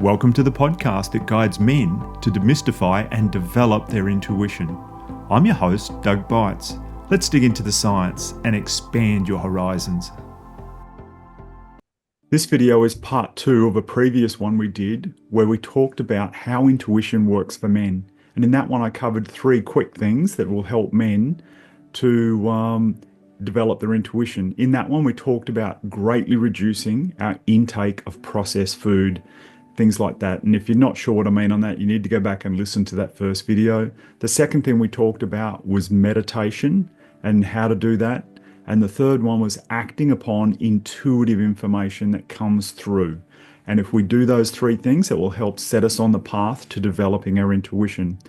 Welcome to the podcast that guides men to demystify and develop their intuition. I'm your host, Doug Bites. Let's dig into the science and expand your horizons. This video is part 2 of a previous one we did where we talked about how intuition works for men. And in that one, I covered 3 quick things that will help men to develop their intuition. In that one, we talked about greatly reducing our intake of processed food, things like that. And if you're not sure what I mean on that, you need to go back and listen to that first video. The second thing we talked about was meditation and how to do that. And the third one was acting upon intuitive information that comes through. And if we do those 3 things, it will help set us on the path to developing our intuition.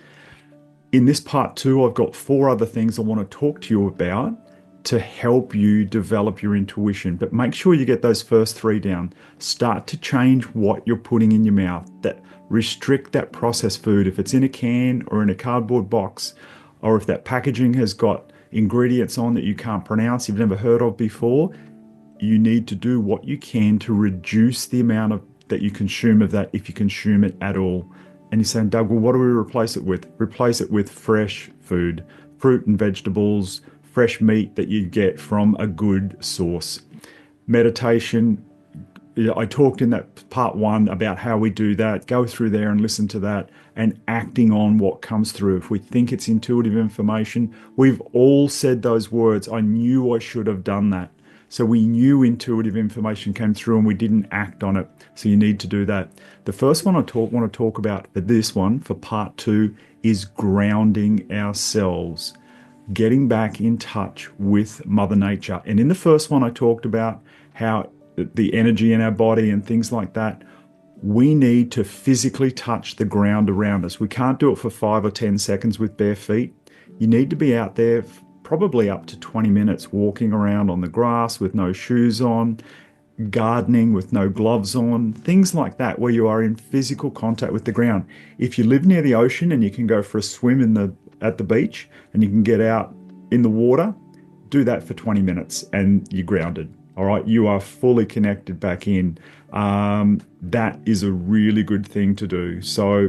In this part 2, I've got 4 other things I want to talk to you about to help you develop your intuition. But make sure you get those first 3 down. Start to change what you're putting in your mouth. That restrict that processed food. If it's in a can or in a cardboard box, or if that packaging has got ingredients on that you can't pronounce, you've never heard of before, you need to do what you can to reduce the amount of that you consume of that, if you consume it at all. And you're saying, Doug, well, what do we replace it with? Replace it with fresh food, fruit and vegetables, fresh meat that you get from a good source. Meditation, I talked in that part 1 about how we do that. Go through there and listen to that, and acting on what comes through. If we think it's intuitive information, we've all said those words, I knew I should have done that. So we knew intuitive information came through and we didn't act on it. So you need to do that. The first one I want to talk about for this one, for part 2, is grounding ourselves. Getting back in touch with Mother Nature. And in the first one, I talked about how the energy in our body and things like that, we need to physically touch the ground around us. We can't do it for 5 or 10 seconds with bare feet. You need to be out there probably up to 20 minutes walking around on the grass with no shoes on, gardening with no gloves on, things like that, where you are in physical contact with the ground. If you live near the ocean and you can go for a swim at the beach and you can get out in the water, do that for 20 minutes and you're grounded. All right, you are fully connected back in. That is a really good thing to do. So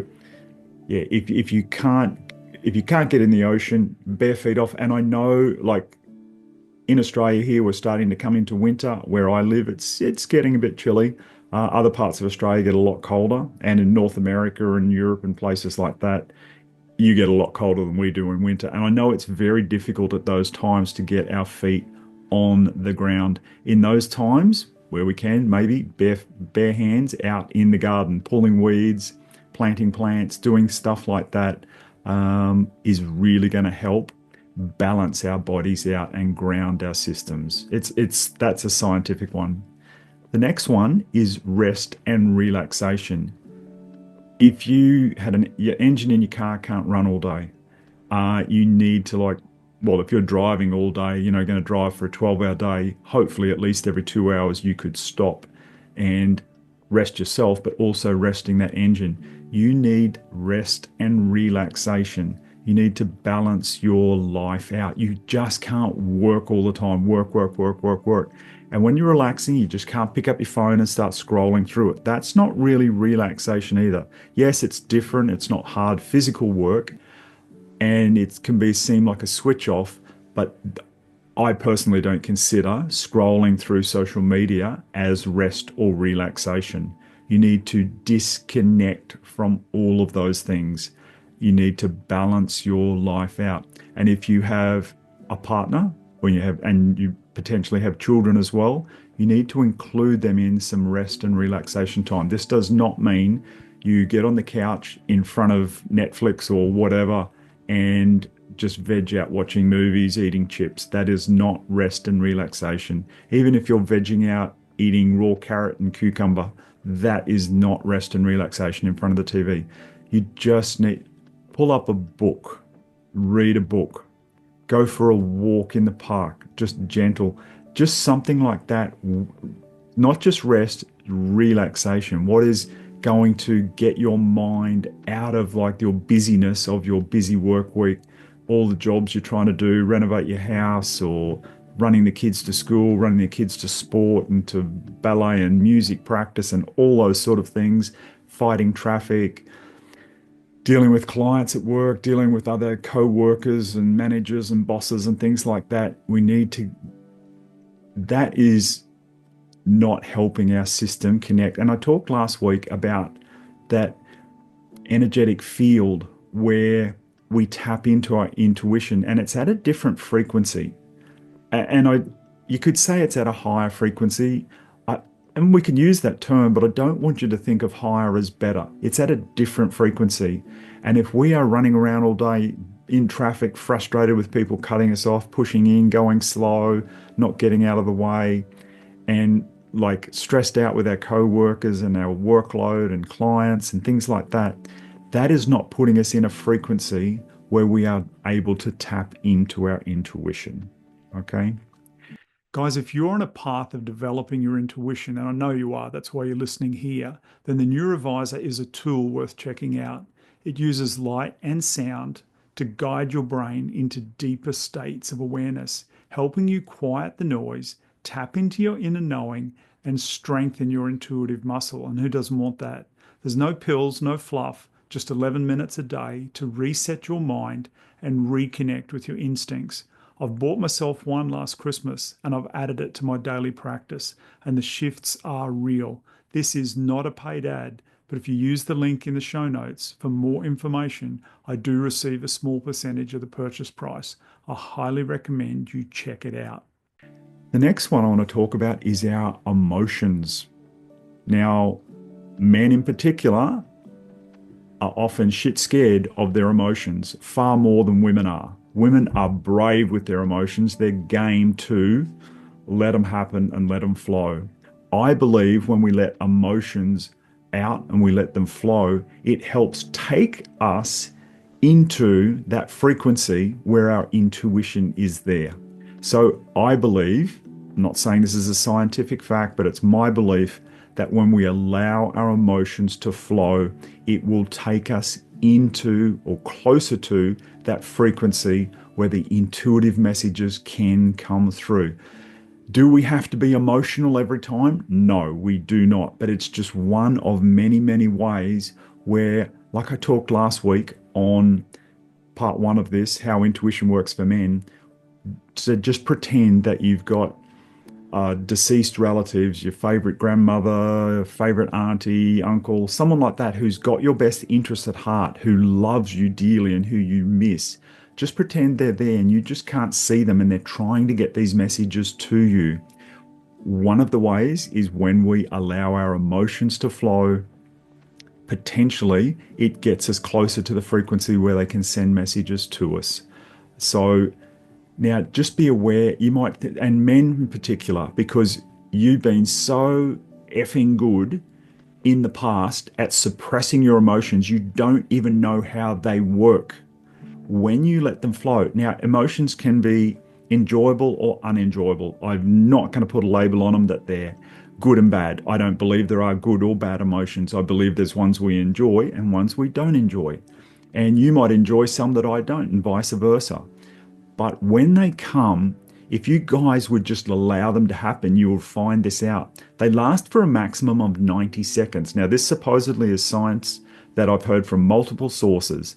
yeah, if you can't get in the ocean, bare feet off. And I know, like in Australia here, we're starting to come into winter. Where I live, it's getting a bit chilly. Other parts of Australia get a lot colder, and in North America and Europe and places like that, you get a lot colder than we do in winter. And I know it's very difficult at those times to get our feet on the ground. In those times where we can, maybe bare hands out in the garden, pulling weeds, planting plants, doing stuff like that is really going to help balance our bodies out and ground our systems. That's a scientific one. The next one is rest and relaxation. If you had your engine in your car can't run all day, you need to if you're driving all day, going to drive for a 12-hour day, hopefully at least every 2 hours you could stop and rest yourself, but also resting that engine. You need rest and relaxation. You need to balance your life out. You just can't work all the time. Work. And when you're relaxing, you just can't pick up your phone and start scrolling through it. That's not really relaxation either. Yes, it's different. It's not hard physical work, and it can seem like a switch off, but I personally don't consider scrolling through social media as rest or relaxation. You need to disconnect from all of those things. You need to balance your life out. And if you have a partner, and you potentially have children as well, you need to include them in some rest and relaxation time. This does not mean you get on the couch in front of Netflix or whatever and just veg out watching movies, eating chips. That is not rest and relaxation. Even if you're vegging out, eating raw carrot and cucumber, that is not rest and relaxation in front of the TV. You just need pull up a book, read a book, go for a walk in the park, just gentle, just something like that. Not just rest, relaxation. What is going to get your mind out of your busyness of your busy work week, all the jobs you're trying to do, renovate your house or running the kids to school, running the kids to sport and to ballet and music practice and all those sort of things. fighting traffic, dealing with clients at work, dealing with other co-workers and managers and bosses and things like that. That is not helping our system connect. And I talked last week about that energetic field where we tap into our intuition, and it's at a different frequency. And you could say it's at a higher frequency, and we can use that term, but I don't want you to think of higher as better. It's at a different frequency. And if we are running around all day in traffic, frustrated with people cutting us off, pushing in, going slow, not getting out of the way, and like stressed out with our co-workers and our workload and clients and things like that, that is not putting us in a frequency where we are able to tap into our intuition. Okay? Guys, if you're on a path of developing your intuition, and I know you are, that's why you're listening here, then the Neurovisor is a tool worth checking out. It uses light and sound to guide your brain into deeper states of awareness, helping you quiet the noise, tap into your inner knowing, and strengthen your intuitive muscle. And who doesn't want that? There's no pills, no fluff, just 11 minutes a day to reset your mind and reconnect with your instincts. I've bought myself one last Christmas and I've added it to my daily practice, and the shifts are real. This is not a paid ad, but if you use the link in the show notes for more information, I do receive a small percentage of the purchase price. I highly recommend you check it out. The next one I want to talk about is our emotions. Now, men in particular are often shit scared of their emotions, far more than women are. Women are brave with their emotions. They're game to let them happen and let them flow. I believe when we let emotions out and we let them flow, it helps take us into that frequency where our intuition is there. So I believe, I'm not saying this is a scientific fact, but it's my belief that when we allow our emotions to flow, it will take us into or closer to that frequency where the intuitive messages can come through. Do we have to be emotional every time? No, we do not. But it's just one of many, many ways where, like I talked last week on part one of this, how intuition works for men, to just pretend that you've got deceased relatives, your favorite grandmother, favorite auntie, uncle, someone like that who's got your best interests at heart, who loves you dearly and who you miss. Just pretend they're there and you just can't see them and they're trying to get these messages to you. One of the ways is when we allow our emotions to flow, potentially it gets us closer to the frequency where they can send messages to us. So now, just be aware, you might, and men in particular, because you've been so effing good in the past at suppressing your emotions, you don't even know how they work. When you let them flow, now emotions can be enjoyable or unenjoyable. I'm not going to put a label on them that they're good and bad. I don't believe there are good or bad emotions. I believe there's ones we enjoy and ones we don't enjoy. And you might enjoy some that I don't, and vice versa. But when they come, if you guys would just allow them to happen, you will find this out. They last for a maximum of 90 seconds. Now, this supposedly is science that I've heard from multiple sources.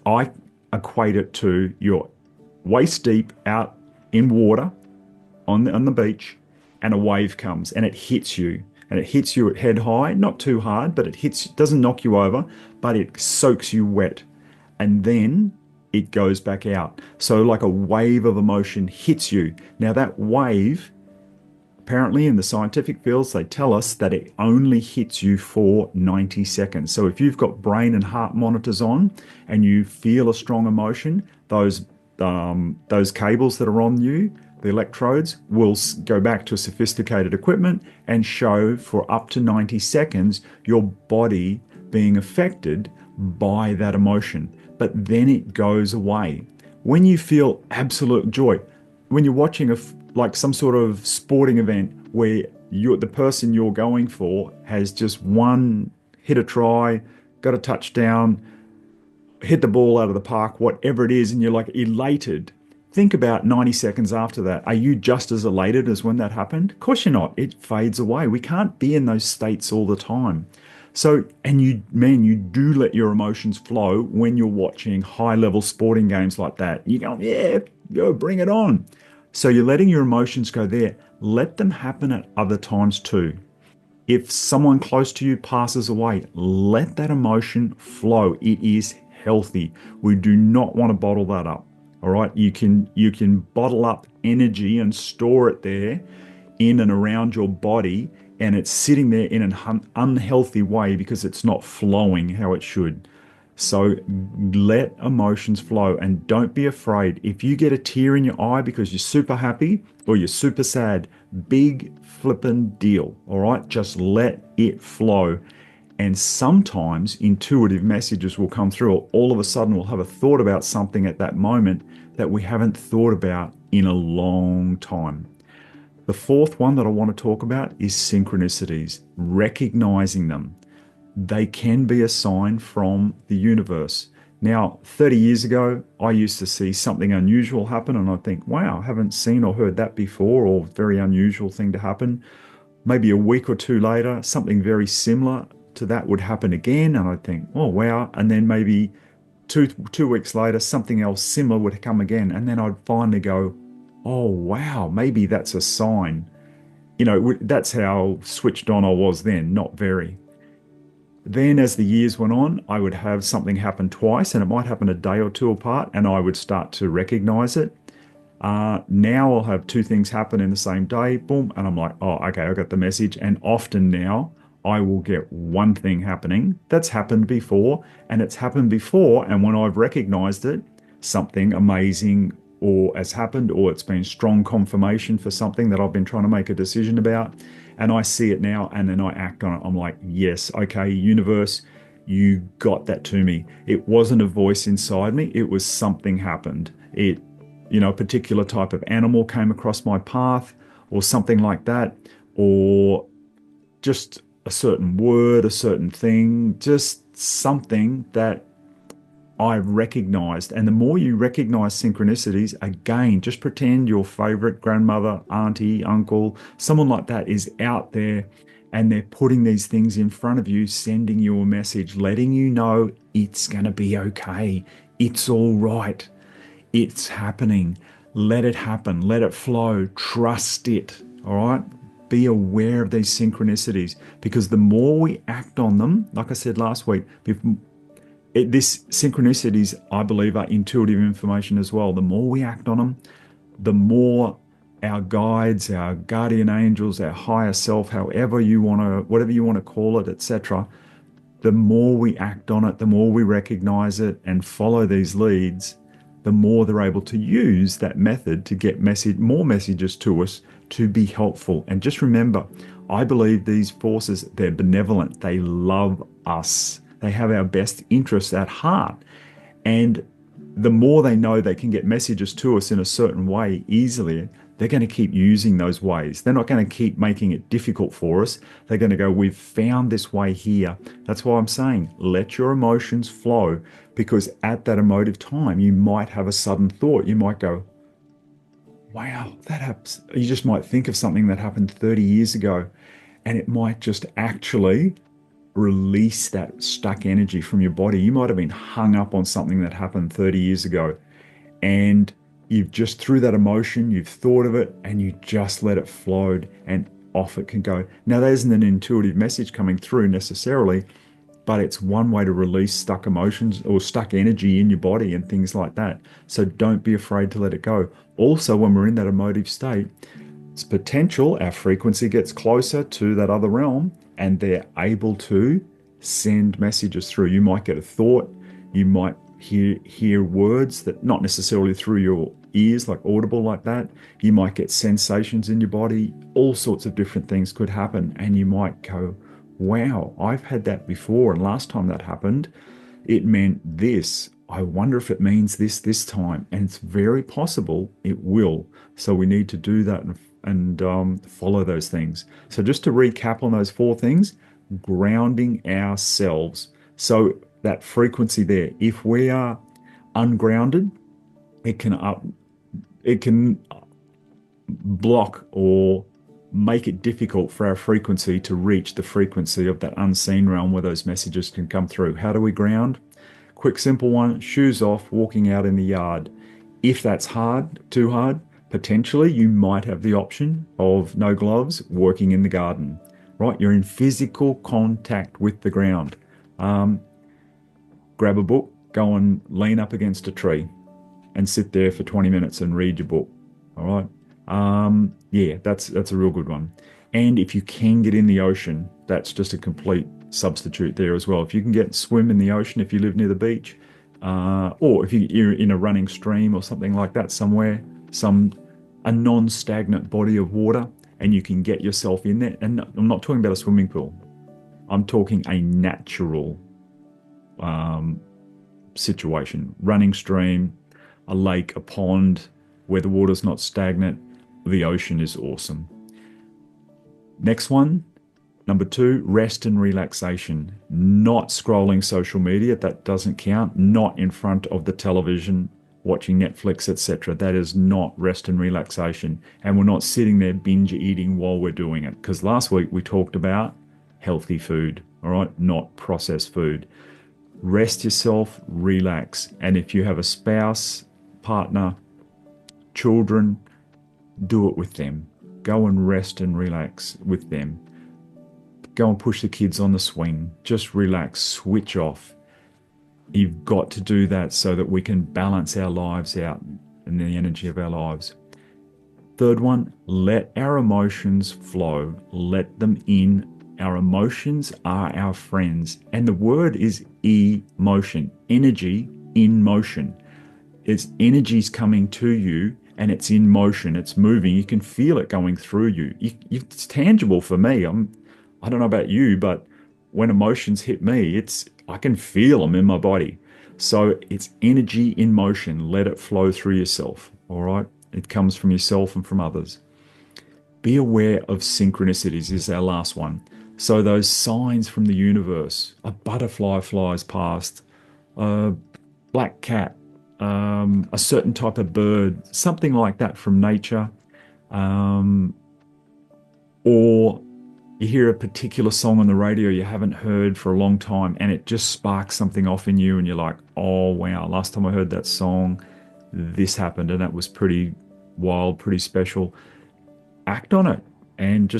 I equate it to you're waist deep out in water on the beach, and a wave comes and it hits you. And it hits you at head high, not too hard, but it doesn't knock you over, but it soaks you wet. And then it goes back out. So like a wave of emotion hits you. Now that wave, apparently in the scientific fields, they tell us that it only hits you for 90 seconds. So if you've got brain and heart monitors on and you feel a strong emotion, those cables that are on you, the electrodes, will go back to sophisticated equipment and show for up to 90 seconds your body being affected by that emotion. But then it goes away. When you feel absolute joy, when you're watching like some sort of sporting event where the person you're going for has just hit a try, got a touchdown, hit the ball out of the park, whatever it is, and you're like elated. Think about 90 seconds after that. Are you just as elated as when that happened? Of course you're not. It fades away. We can't be in those states all the time. So, and you, man, you do let your emotions flow when you're watching high level sporting games like that. You go, yeah, go bring it on. So you're letting your emotions go there. Let them happen at other times too. If someone close to you passes away, let that emotion flow. It is healthy. We do not want to bottle that up. All right. You can bottle up energy and store it there in and around your body, and it's sitting there in an unhealthy way because it's not flowing how it should. So let emotions flow and don't be afraid. If you get a tear in your eye because you're super happy or you're super sad, big flippin' deal. All right. Just let it flow. And sometimes intuitive messages will come through, or all of a sudden we'll have a thought about something at that moment that we haven't thought about in a long time. The fourth one that I want to talk about is synchronicities, recognizing them. They can be a sign from the universe. Now, 30 years ago, I used to see something unusual happen and I think, wow, I haven't seen or heard that before, or very unusual thing to happen. Maybe a week or two later, something very similar to that would happen again. And I'd think, oh, wow. And then maybe two weeks later, something else similar would come again. And then I'd finally go, oh, wow, maybe that's a sign. That's how switched on I was then, not very. Then, as the years went on, I would have something happen twice, and it might happen a day or two apart, and I would start to recognize it. Now I'll have two things happen in the same day, boom, and I'm like, oh, okay, I got the message. And often now I will get one thing happening that's happened before, and it's happened before. And when I've recognized it, something amazing or has happened, or it's been strong confirmation for something that I've been trying to make a decision about. And I see it now, and then I act on it. I'm like, yes, okay, universe, you got that to me. It wasn't a voice inside me, it was something happened. A particular type of animal came across my path or something like that, or just a certain word, a certain thing, just something that I recognized. And the more you recognize synchronicities, again, just pretend your favorite grandmother, auntie, uncle, someone like that is out there and they're putting these things in front of you, sending you a message, letting you know it's going to be okay. It's all right. It's happening. Let it happen. Let it flow. Trust it. All right. Be aware of these synchronicities, because the more we act on them, like I said last week, this synchronicities, I believe, are intuitive information as well. The more we act on them, the more our guides, our guardian angels, our higher self, however you want to, whatever you want to call it, etc., the more we act on it, the more we recognize it and follow these leads, the more they're able to use that method to get more messages to us to be helpful. And just remember, I believe these forces, they're benevolent. They love us. They have our best interests at heart. And the more they know they can get messages to us in a certain way easily, they're going to keep using those ways. They're not going to keep making it difficult for us. They're going to go, we've found this way here. That's why I'm saying, let your emotions flow, because at that emotive time, you might have a sudden thought. You might go, wow, that happens. You just might think of something that happened 30 years ago, and it might just actually release that stuck energy from your body. You might have been hung up on something that happened 30 years ago, and you've just, through that emotion, you've thought of it and you just let it flow, and off it can go. Now, there isn't an intuitive message coming through necessarily, but it's one way to release stuck emotions or stuck energy in your body and things like that. So don't be afraid to let it go. Also, when we're in that emotive state, it's potential our frequency gets closer to that other realm and they're able to send messages through. You might get a thought, you might hear words that not necessarily through your ears, like audible like that. You might get sensations in your body. All sorts of different things could happen, and you might go, wow, I've had that before, and last time that happened it meant this. I wonder if it means this time. And it's very possible it will. So we need to do that and follow those things. So just to recap on those four things: grounding ourselves. So that frequency there, if we are ungrounded, it can block or make it difficult for our frequency to reach the frequency of that unseen realm where those messages can come through. How do we ground? Quick, simple one, shoes off, walking out in the yard. If that's hard, too hard, potentially you might have the option of no gloves, working in the garden, right? You're in physical contact with the ground. Grab a book, go and lean up against a tree and sit there for 20 minutes and read your book, all right? Yeah, that's a real good one. And if you can get in the ocean, that's just a complete substitute there as well. If you can swim in the ocean, if you live near the beach, or if you're in a running stream or something like that somewhere, a non-stagnant body of water, and you can get yourself in there. And I'm not talking about a swimming pool. I'm talking a natural situation, running stream, a lake, a pond where the water's not stagnant. The ocean is awesome. Next one, number 2, rest and relaxation. Not scrolling social media, that doesn't count. Not in front of the television, watching Netflix, etc. That is not rest and relaxation. And we're not sitting there binge eating while we're doing it. Because last week we talked about healthy food, all right? Not processed food. Rest yourself, relax. And if you have a spouse, partner, children, do it with them. Go and rest and relax with them. Go and push the kids on the swing. Just relax, switch off. You've got to do that so that we can balance our lives out and the energy of our lives. Third one, let our emotions flow. Let them in. Our emotions are our friends. And the word is emotion, energy in motion. It's energy's coming to you and it's in motion. It's moving. You can feel it going through you. It's tangible for me. I don't know about you, but when emotions hit me, I can feel them in my body. So it's energy in motion. Let it flow through yourself. All right. It comes from yourself and from others. Be aware of synchronicities is our last one. So those signs from the universe, a butterfly flies past, a black cat, a certain type of bird, something like that from nature, or you hear a particular song on the radio you haven't heard for a long time and it just sparks something off in you and you're like, oh wow, last time I heard that song, this happened and that was pretty wild, pretty special. Act on it and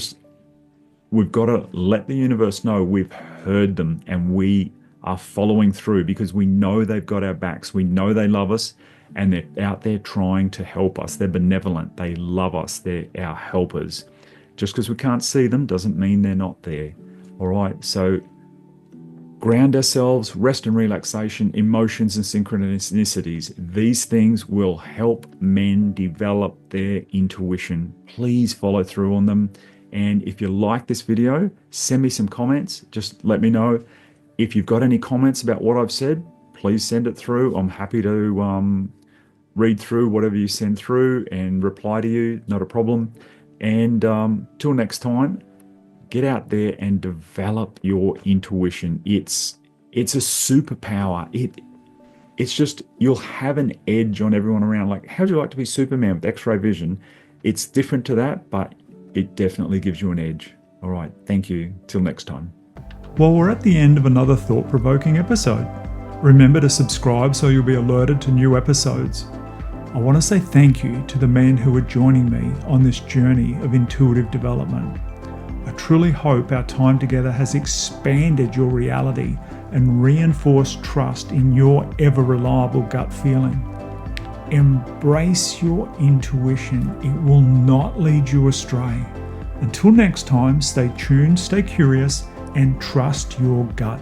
we've got to let the universe know we've heard them and we are following through because we know they've got our backs. We know they love us and they're out there trying to help us. They're benevolent. They love us. They're our helpers. Just because we can't see them doesn't mean they're not there. All right. So ground ourselves, rest and relaxation, emotions and synchronicities. These things will help men develop their intuition. Please follow through on them. And if you like this video, send me some comments. Just let me know. If you've got any comments about what I've said, please send it through. I'm happy to read through whatever you send through and reply to you. Not a problem. And till next time, get out there and develop your intuition. It's a superpower. It's just, you'll have an edge on everyone around. Like, how'd you like to be Superman with X-ray vision? It's different to that, but it definitely gives you an edge. All right. Thank you. Till next time. Well, we're at the end of another thought-provoking episode. Remember to subscribe so you'll be alerted to new episodes. I want to say thank you to the men who are joining me on this journey of intuitive development. I truly hope our time together has expanded your reality and reinforced trust in your ever-reliable gut feeling. Embrace your intuition. It will not lead you astray. Until next time, stay tuned, stay curious, and trust your gut.